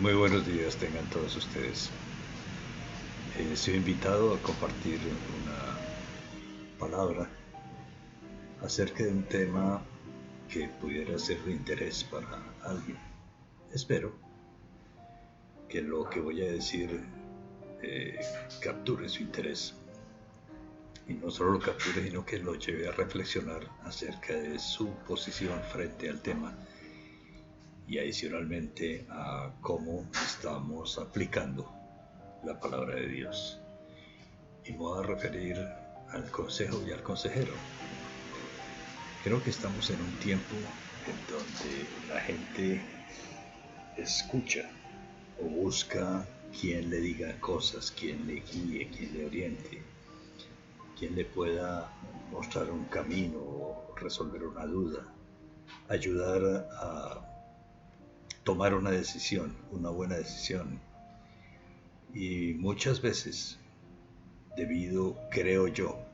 Muy buenos días tengan todos ustedes. Soy invitado a compartir una palabra acerca de un tema que pudiera ser de interés para alguien. Espero que lo que voy a decir capture su interés. Y no solo lo capture, sino que lo lleve a reflexionar acerca de su posición frente al tema y adicionalmente a cómo estamos aplicando la palabra de Dios. Y me voy a referir al consejo y al consejero. Creo que estamos en un tiempo en donde la gente escucha o busca quien le diga cosas, quien le guíe, quien le oriente, quien le pueda mostrar un camino o resolver una duda, ayudar a tomar una decisión, una buena decisión. Y muchas veces, debido, creo yo,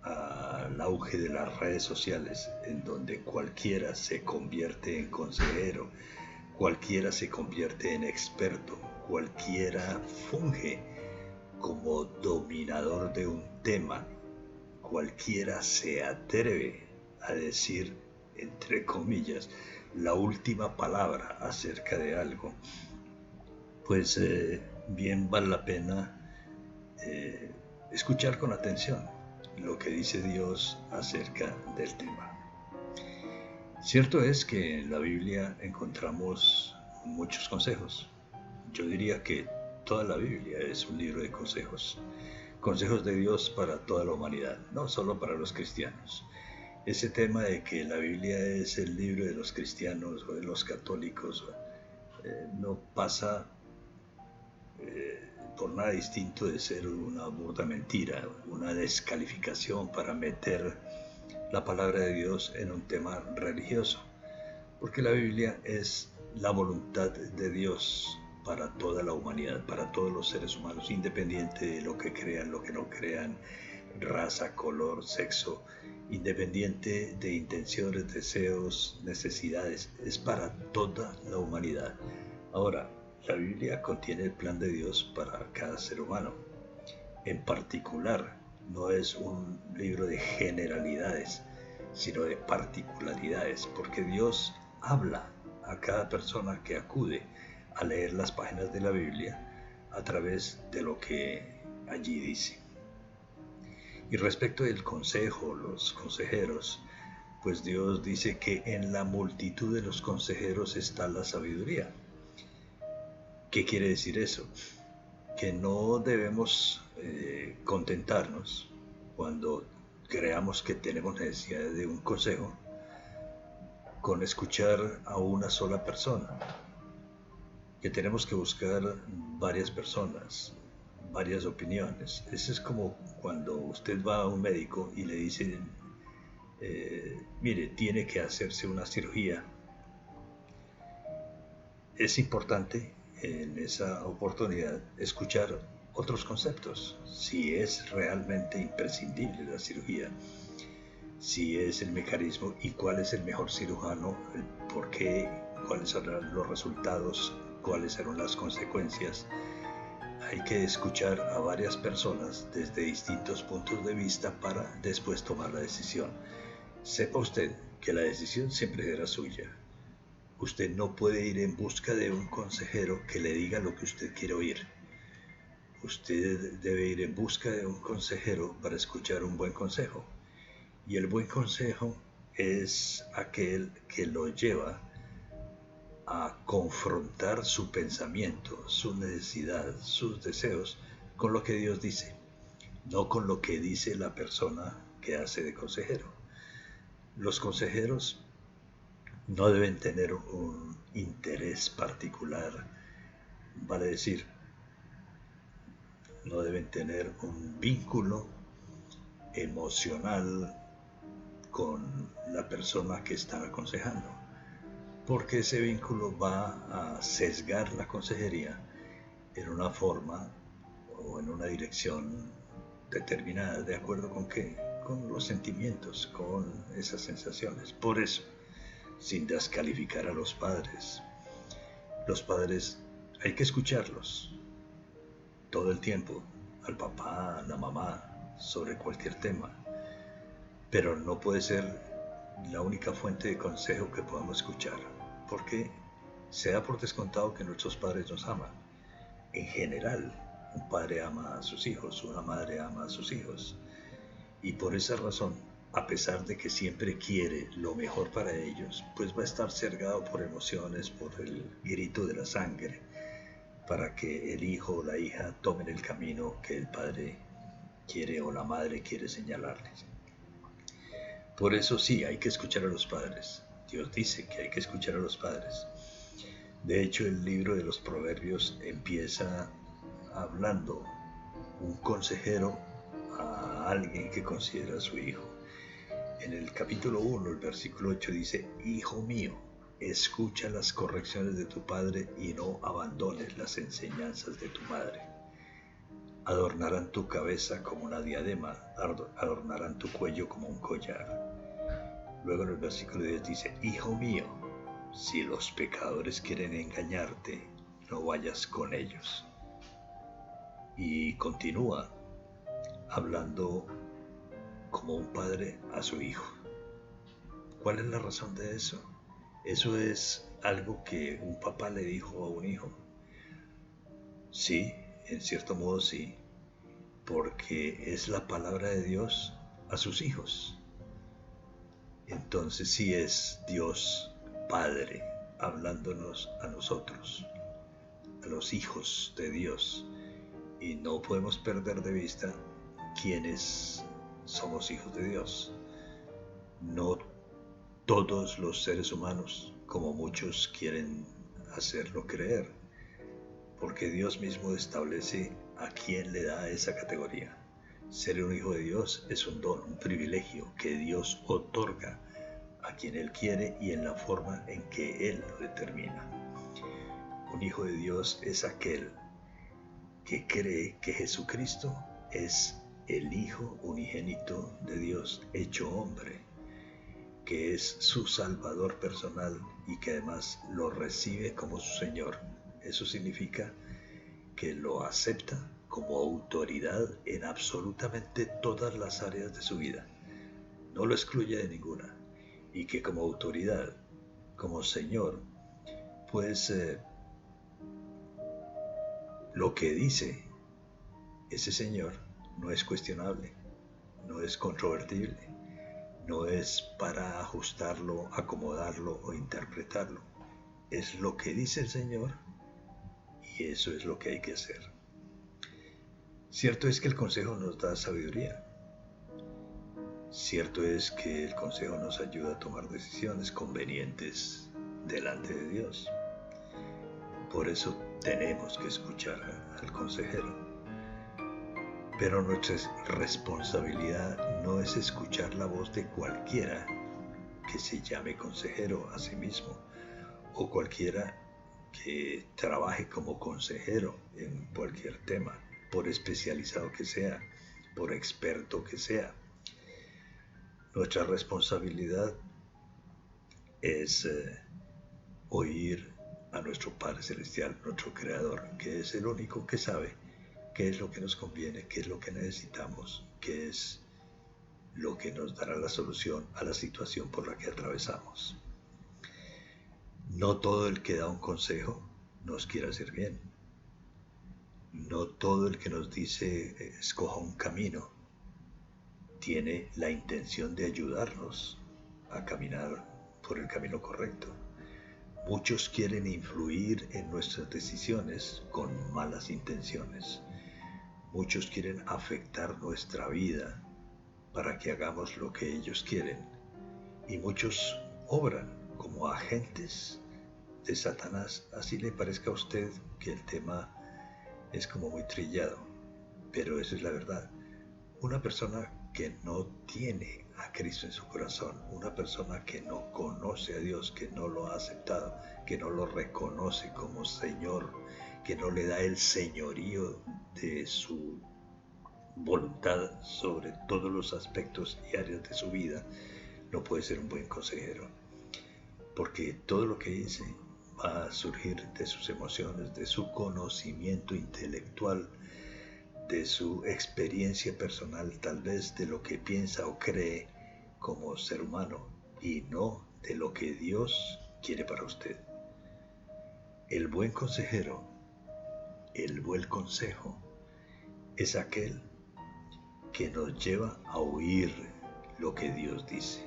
al auge de las redes sociales, en donde cualquiera se convierte en consejero, cualquiera se convierte en experto, cualquiera funge como dominador de un tema, cualquiera se atreve a decir, entre comillas, la última palabra acerca de algo, pues bien vale la pena escuchar con atención lo que dice Dios acerca del tema. Cierto es que en la Biblia encontramos muchos consejos. Yo diría que toda la Biblia es un libro de consejos. Consejos de Dios para toda la humanidad, no solo para los cristianos. Ese tema de que la Biblia es el libro de los cristianos o de los católicos no pasa por nada distinto de ser una burda mentira, una descalificación para meter la palabra de Dios en un tema religioso, porque la Biblia es la voluntad de Dios para toda la humanidad, para todos los seres humanos, independiente de lo que crean, lo que no crean, raza, color, sexo, independiente de intenciones, deseos, necesidades, es para toda la humanidad. Ahora, la Biblia contiene el plan de Dios para cada ser humano. En particular, no es un libro de generalidades, sino de particularidades, porque Dios habla a cada persona que acude a leer las páginas de la Biblia a través de lo que allí dice. Y respecto del consejo, los consejeros, pues Dios dice que en la multitud de los consejeros está la sabiduría. ¿Qué quiere decir eso? Que no debemos contentarnos cuando creamos que tenemos necesidad de un consejo con escuchar a una sola persona, que tenemos que buscar varias personas, varias opiniones. Eso es como cuando usted va a un médico y le dicen, mire, tiene que hacerse una cirugía. Es importante en esa oportunidad escuchar otros conceptos, si es realmente imprescindible la cirugía, si es el mecanismo y cuál es el mejor cirujano, el por qué, cuáles son los resultados, cuáles serán las consecuencias. Hay que escuchar a varias personas desde distintos puntos de vista para después tomar la decisión. Sepa usted que la decisión siempre será suya. Usted no puede ir en busca de un consejero que le diga lo que usted quiere oír. Usted debe ir en busca de un consejero para escuchar un buen consejo. Y el buen consejo es aquel que lo lleva a confrontar su pensamiento, su necesidad, sus deseos con lo que Dios dice, no con lo que dice la persona que hace de consejero. Los consejeros no deben tener un interés particular, vale decir, no deben tener un vínculo emocional con la persona que están aconsejando, porque ese vínculo va a sesgar la consejería en una forma o en una dirección determinada, de acuerdo con qué, con los sentimientos, con esas sensaciones. Por eso, sin descalificar a los padres Hay que escucharlos todo el tiempo, al papá, a la mamá, sobre cualquier tema, pero no puede ser la única fuente de consejo que podamos escuchar, porque se da por descontado que nuestros padres nos aman. En general, un padre ama a sus hijos, una madre ama a sus hijos, y por esa razón, a pesar de que siempre quiere lo mejor para ellos, pues va a estar cercado por emociones, por el grito de la sangre, para que el hijo o la hija tomen el camino que el padre quiere o la madre quiere señalarles. Por eso sí, hay que escuchar a los padres. Dios dice que hay que escuchar a los padres. De hecho, el libro de los Proverbios empieza hablando un consejero a alguien que considera a su hijo. En el capítulo 1, el versículo 8 dice: Hijo mío, escucha las correcciones de tu padre y no abandones las enseñanzas de tu madre. Adornarán tu cabeza como una diadema, adornarán tu cuello como un collar. Luego en el versículo 10 dice: Hijo mío, si los pecadores quieren engañarte, no vayas con ellos. Y continúa hablando como un padre a su hijo. ¿Cuál es la razón de eso? Eso es algo que un papá le dijo a un hijo. Sí, en cierto modo sí, porque es la palabra de Dios a sus hijos. Entonces sí es Dios Padre hablándonos a nosotros, a los hijos de Dios, y no podemos perder de vista quiénes somos hijos de Dios. No todos los seres humanos, como muchos quieren hacerlo creer, porque Dios mismo establece a quién le da esa categoría. Ser un hijo de Dios es un don, un privilegio que Dios otorga a quien Él quiere y en la forma en que Él lo determina. Un hijo de Dios es aquel que cree que Jesucristo es el Hijo unigénito de Dios hecho hombre, que es su Salvador personal y que además lo recibe como su Señor. Eso significa que lo acepta como autoridad en absolutamente todas las áreas de su vida, no lo excluye de ninguna, y que como autoridad, como Señor, pues lo que dice ese Señor no es cuestionable, no es controvertible, no es para ajustarlo, acomodarlo o interpretarlo. Es lo que dice el Señor y eso es lo que hay que hacer. Cierto es que el consejo nos da sabiduría. Cierto es que el consejo nos ayuda a tomar decisiones convenientes delante de Dios. Por eso tenemos que escuchar al consejero. Pero nuestra responsabilidad no es escuchar la voz de cualquiera que se llame consejero a sí mismo, o cualquiera que trabaje como consejero en cualquier tema, por especializado que sea, por experto que sea. Nuestra responsabilidad es oír a nuestro Padre Celestial, nuestro Creador, que es el único que sabe qué es lo que nos conviene, qué es lo que necesitamos, qué es lo que nos dará la solución a la situación por la que atravesamos. No todo el que da un consejo nos quiere hacer bien. No todo el que nos dice escoja un camino tiene la intención de ayudarnos a caminar por el camino correcto. Muchos quieren influir en nuestras decisiones con malas intenciones. Muchos quieren afectar nuestra vida para que hagamos lo que ellos quieren. Y muchos obran como agentes de Satanás. Así le parezca a usted que el tema es como muy trillado, pero esa es la verdad. Una persona que no tiene a Cristo en su corazón, una persona que no conoce a Dios, que no lo ha aceptado, que no lo reconoce como Señor, que no le da el señorío de su voluntad sobre todos los aspectos y áreas de su vida, no puede ser un buen consejero, porque todo lo que dice va a surgir de sus emociones, de su conocimiento intelectual, de su experiencia personal, tal vez de lo que piensa o cree como ser humano y no de lo que Dios quiere para usted. El buen consejero, el buen consejo, es aquel que nos lleva a oír lo que Dios dice.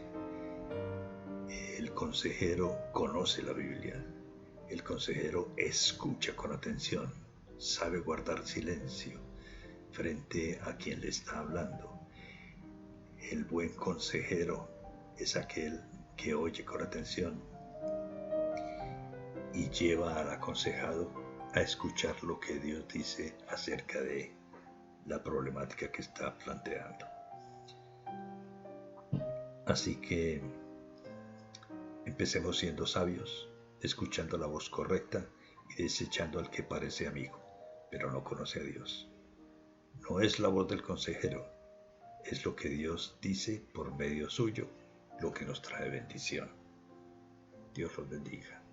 El consejero conoce la Biblia. El consejero escucha con atención, sabe guardar silencio frente a quien le está hablando. El buen consejero es aquel que oye con atención y lleva al aconsejado a escuchar lo que Dios dice acerca de la problemática que está planteando. Así que empecemos siendo sabios, escuchando la voz correcta y desechando al que parece amigo, pero no conoce a Dios. No es la voz del consejero, es lo que Dios dice por medio suyo, lo que nos trae bendición. Dios los bendiga.